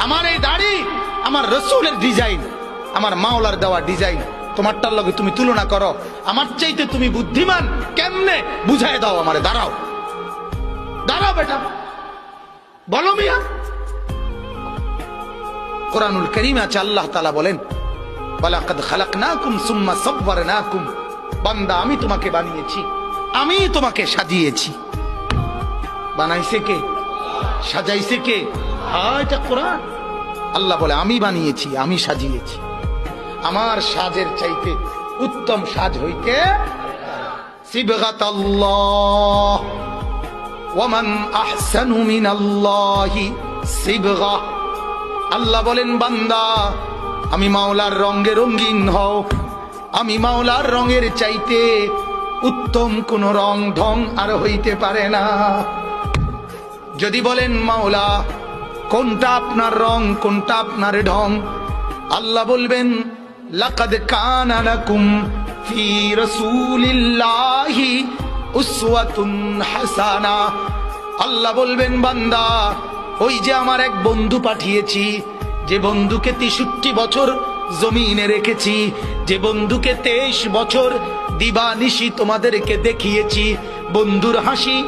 আমার এই দাড়ি আমার রসুলের ডিজাইন, আমার মাওলার দেওয়া ডিজাইন, তোমারটার লগে তুমি তুলনা করো, আমার চাইতে তুমি বুদ্ধিমান কেমনে বুঝাই দাও আমারে। দাঁড়াও দাঁড়াও বেটা, বলো মিয়া। কোরআনুল কারীমে আছে, আল্লাহ তাআলা বলেন ওয়ালাকাদ খালাকনাকুম সুম্মা সাওয়ারনাকুম, বান্দা আমি তোমাকে বানিয়েছি, আমি তোমাকে সাজিয়েছি। বানাইছে কে? সাজাইছে কে? এটা কোরআন। আল্লাহ বলে আমি বানিয়েছি, আমি সাজিয়েছি। আমার সাজের চাইতে উত্তম সাজ হইতে সিবগাতাল্লাহ ওয়া মান আহসানু মিনাল্লাহি সিবগা। আল্লাহ বলেন বান্দা আমি মাওলার রঙে রঙিন হও, আমি মাওলার রঙের চাইতে উত্তম কোন রং ঢং আর হইতে পারে না। যদি বলেন মাওলা কোনটা আপনার রং, কোনটা আপনার ঢং, আল্লাহ বলবেন লাকাদ কানা লাকুম ফি রাসূলিল্লাহি উসওয়াতুন হাসানা। আল্লাহ বলবেন বান্দা ওই যে আমার এক বন্ধু পাঠিয়েছি, যে বন্ধুকে 63 বছর জমিনে রেখেছি, যে বন্ধুকে 23 বছর দিবানিশি তোমাদেরকে দেখিয়েছি, বন্ধুর হাসি,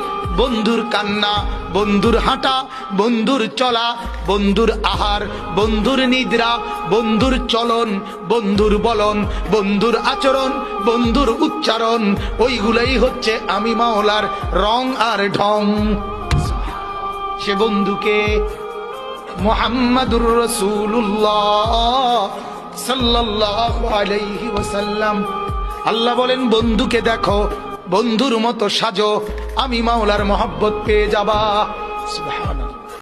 বন্ধুর কান্না, বন্ধুর হাঁটা, বন্ধুর চলা, বন্ধুর আহার, বন্ধুর নিদ্রা, বন্ধুর চলন, বন্ধুর বলন, বন্ধুর আচরণ, বন্ধুর উচ্চারণ, ওইগুলাই হচ্ছে আমি মাওলার রং আর ঢং। সে বন্ধুকে মুহাম্মাদুর রাসূলুল্লাহ সাল্লাল্লাহু আলাইহি ওয়াসাল্লাম। আল্লাহ বলেন বন্ধুকে দেখো, বন্ধুর মতো সাজো, আমি মাওলার মহব্বত পেয়ে যাবা। সুবহান।